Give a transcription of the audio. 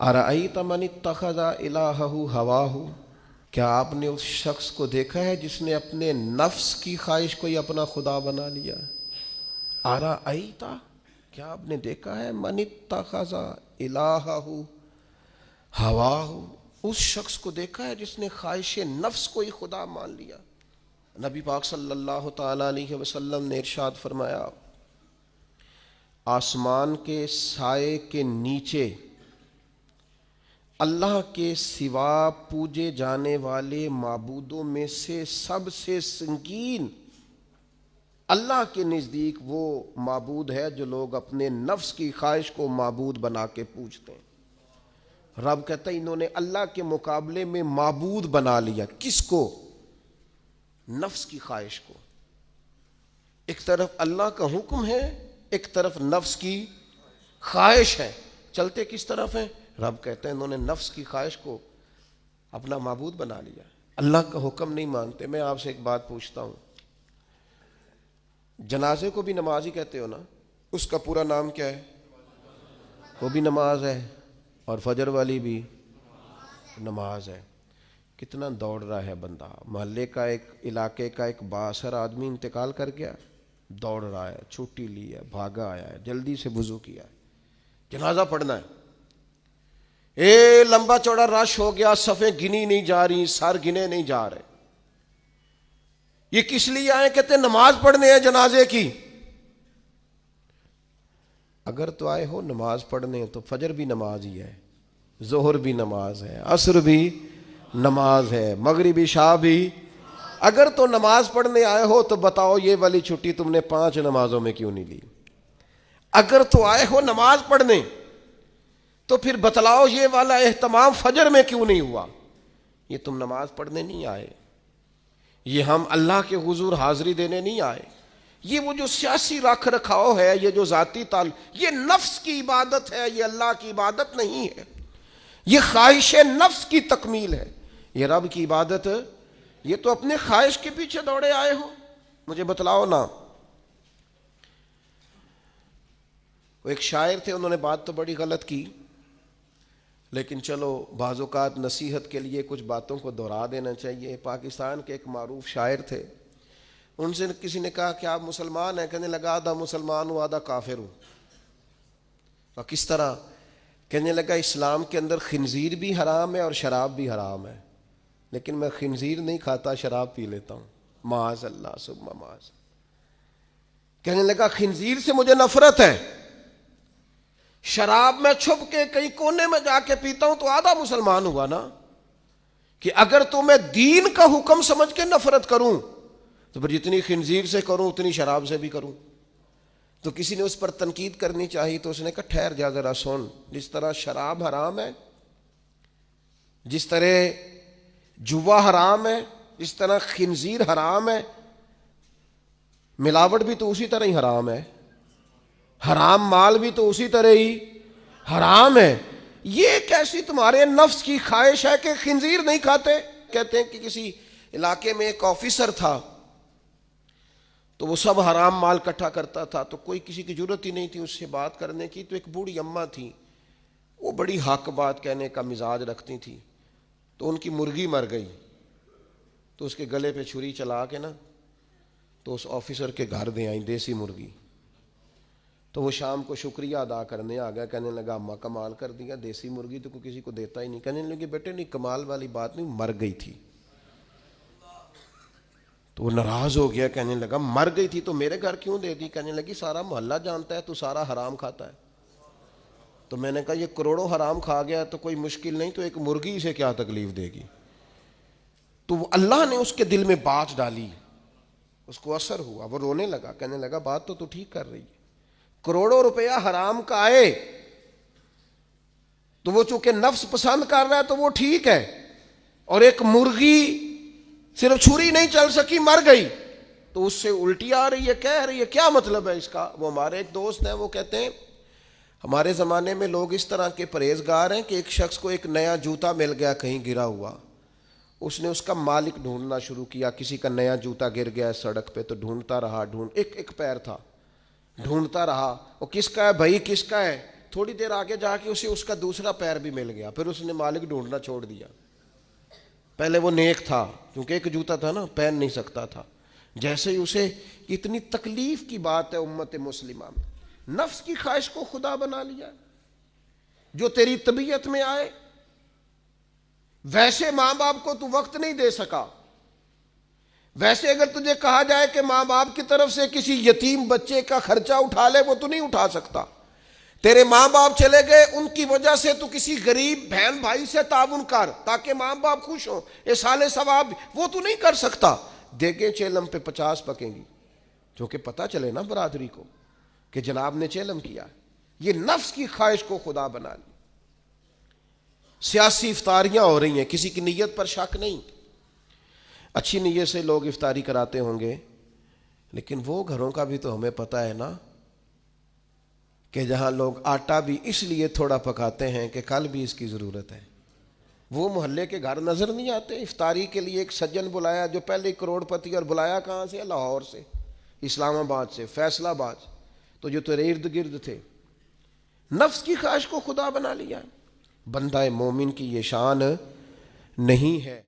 ارأیت من اتخذ الہہ ہواہ، کیا آپ نے اس شخص کو دیکھا ہے جس نے اپنے نفس کی خواہش کو ہی اپنا خدا بنا لیا؟ ارأیت، کیا آپ نے دیکھا ہے من اتخذ الہہ ہواہ، اس شخص کو دیکھا ہے جس نے خواہش نفس کو ہی خدا مان لیا؟ نبی پاک صلی اللہ تعالی علیہ وسلم نے ارشاد فرمایا، آسمان کے سائے کے نیچے اللہ کے سوا پوجے جانے والے معبودوں میں سے سب سے سنگین اللہ کے نزدیک وہ معبود ہے جو لوگ اپنے نفس کی خواہش کو معبود بنا کے پوجتے ہیں۔ رب کہتا ہے انہوں نے اللہ کے مقابلے میں معبود بنا لیا۔ کس کو؟ نفس کی خواہش کو۔ ایک طرف اللہ کا حکم ہے، ایک طرف نفس کی خواہش ہے، چلتے کس طرف ہیں؟ رب کہتے ہیں انہوں نے نفس کی خواہش کو اپنا معبود بنا لیا، اللہ کا حکم نہیں مانتے۔ میں آپ سے ایک بات پوچھتا ہوں، جنازے کو بھی نماز ہی کہتے ہو نا؟ اس کا پورا نام کیا ہے؟ وہ بھی نماز ہے، اور فجر والی بھی نماز ہے۔ کتنا دوڑ رہا ہے بندہ، محلے کا ایک علاقے کا ایک بااثر آدمی انتقال کر گیا، دوڑ رہا ہے، چھٹی لی ہے، بھاگا آیا ہے، جلدی سے وضو کیا ہے، جنازہ پڑھنا ہے، لمبا چوڑا رش ہو گیا، صفیں گنی نہیں جا رہی، سر گنے نہیں جا رہے۔ یہ کس لیے آئے؟ کہتے ہیں نماز پڑھنے ہیں جنازے کی۔ اگر تو آئے ہو نماز پڑھنے تو فجر بھی نماز ہی ہے، ظہر بھی نماز ہے، عصر بھی نماز ہے، مغرب عشاء بھی۔ اگر تو نماز پڑھنے آئے ہو تو بتاؤ یہ والی چھٹی تم نے 5 نمازوں میں کیوں نہیں لی؟ اگر تو آئے ہو نماز پڑھنے تو پھر بتلاؤ یہ والا اہتمام فجر میں کیوں نہیں ہوا؟ یہ تم نماز پڑھنے نہیں آئے، یہ ہم اللہ کے حضور حاضری دینے نہیں آئے۔ یہ وہ جو سیاسی رکھ رکھاؤ ہے، یہ جو ذاتی یہ نفس کی عبادت ہے، یہ اللہ کی عبادت نہیں ہے، یہ خواہش نفس کی تکمیل ہے۔ یہ رب کی عبادت، یہ تو اپنے خواہش کے پیچھے دوڑے آئے ہو۔ مجھے بتلاؤ نا۔ وہ ایک شاعر تھے، انہوں نے بات تو بڑی غلط کی، لیکن چلو بعض اوقات نصیحت کے لیے کچھ باتوں کو دہرا دینا چاہیے۔ پاکستان کے ایک معروف شاعر تھے، ان سے کسی نے کہا کہ آپ مسلمان ہیں؟ کہنے لگا آدھا مسلمان ہوں آدھا کافر ہوں۔ اور کس طرح؟ کہنے لگا اسلام کے اندر خنزیر بھی حرام ہے اور شراب بھی حرام ہے، لیکن میں خنزیر نہیں کھاتا، شراب پی لیتا ہوں، معاذ اللہ ثم معاذ۔ کہنے لگا خنزیر سے مجھے نفرت ہے، شراب میں چھپ کے کہیں کونے میں جا کے پیتا ہوں، تو آدھا مسلمان ہوا نا۔ کہ اگر تو میں دین کا حکم سمجھ کے نفرت کروں تو پھر جتنی خنزیر سے کروں اتنی شراب سے بھی کروں۔ تو کسی نے اس پر تنقید کرنی چاہی تو اس نے کہا ٹھہر جا ذرا سن، جس طرح شراب حرام ہے، جس طرح جوا حرام ہے، جس طرح خنزیر حرام ہے، ملاوٹ بھی تو اسی طرح ہی حرام ہے، حرام مال بھی تو اسی طرح ہی حرام ہے۔ یہ کیسی تمہارے نفس کی خواہش ہے کہ خنزیر نہیں کھاتے؟ کہتے ہیں کہ کسی علاقے میں ایک آفیسر تھا، تو وہ سب حرام مال اکٹھا کرتا تھا، تو کوئی کسی کی ضرورت ہی نہیں تھی اس سے بات کرنے کی۔ تو ایک بوڑھی اماں تھی، وہ بڑی حق بات کہنے کا مزاج رکھتی تھی، تو ان کی مرغی مر گئی، تو اس کے گلے پہ چھری چلا کے نا تو اس آفیسر کے گھر دے آئیں دیسی مرغی۔ تو وہ شام کو شکریہ ادا کرنے آ گیا، کہنے لگا اماں کمال کر دیا، دیسی مرغی تو کوئی کسی کو دیتا ہی نہیں۔ کہنے لگے بیٹے نہیں، کمال والی بات نہیں، مر گئی تھی۔ تو وہ ناراض ہو گیا، کہنے لگا مر گئی تھی تو میرے گھر کیوں دے دی؟ کہنے لگی سارا محلہ جانتا ہے تو سارا حرام کھاتا ہے۔ تو میں نے کہا یہ کروڑوں حرام کھا گیا تو کوئی مشکل نہیں، تو ایک مرغی سے کیا تکلیف دے گی؟ تو وہ اللہ نے اس کے دل میں بات ڈالی، اس کو اثر ہوا، وہ رونے لگا، کہنے لگا بات تو ٹھیک کر رہی ہے، کروڑوں روپیہ حرام کا آئے تو وہ چونکہ نفس پسند کر رہا ہے تو وہ ٹھیک ہے، اور ایک مرغی صرف چھری نہیں چل سکی، مر گئی، تو اس سے الٹی آ رہی ہے، کہہ رہی ہے کیا مطلب ہے اس کا؟ وہ ہمارے ایک دوست ہیں، وہ کہتے ہیں ہمارے زمانے میں لوگ اس طرح کے پرہیزگار ہیں کہ ایک شخص کو ایک نیا جوتا مل گیا کہیں گرا ہوا، اس نے اس کا مالک ڈھونڈنا شروع کیا، کسی کا نیا جوتا گر گیا سڑک پہ تو ڈھونڈتا رہا، ایک پیر تھا، ڈھونڈتا رہا، وہ کس کا ہے بھائی، کس کا ہے؟ تھوڑی دیر آگے جا کے اسے اس کا دوسرا پیر بھی مل گیا، پھر اس نے مالک ڈھونڈنا چھوڑ دیا۔ پہلے وہ نیک تھا، کیونکہ ایک جوتا تھا نا، پہن نہیں سکتا تھا۔ جیسے ہی اسے، اتنی تکلیف کی بات ہے امت مسلمہ میں، نفس کی خواہش کو خدا بنا لیا، جو تیری طبیعت میں آئے۔ ویسے ماں باپ کو تو وقت نہیں دے سکا، ویسے اگر تجھے کہا جائے کہ ماں باپ کی طرف سے کسی یتیم بچے کا خرچہ اٹھا لے، وہ تو نہیں اٹھا سکتا۔ تیرے ماں باپ چلے گئے، ان کی وجہ سے تو کسی غریب بہن بھائی سے تعاون کر تاکہ ماں باپ خوش ہوں، ایصال ثواب، وہ تو نہیں کر سکتا۔ دیکھیں چیلم پہ 50 پکیں گی، جو کہ پتہ چلے نا برادری کو کہ جناب نے چیلم کیا۔ یہ نفس کی خواہش کو خدا بنا لی۔ سیاسی افطاریاں ہو رہی ہیں، کسی کی نیت پر شک نہیں، اچھی نیت سے لوگ افطاری کراتے ہوں گے، لیکن وہ گھروں کا بھی تو ہمیں پتہ ہے نا کہ جہاں لوگ آٹا بھی اس لیے تھوڑا پکاتے ہیں کہ کل بھی اس کی ضرورت ہے۔ وہ محلے کے گھر نظر نہیں آتے؟ افطاری کے لیے ایک سجن بلایا جو پہلے کروڑ پتی، اور بلایا کہاں سے؟ لاہور سے، اسلام آباد سے، فیصل آباد، تو جو تیرے ارد گرد تھے۔ نفس کی خواہش کو خدا بنا لیا۔ بندہ مومن کی یہ شان نہیں ہے۔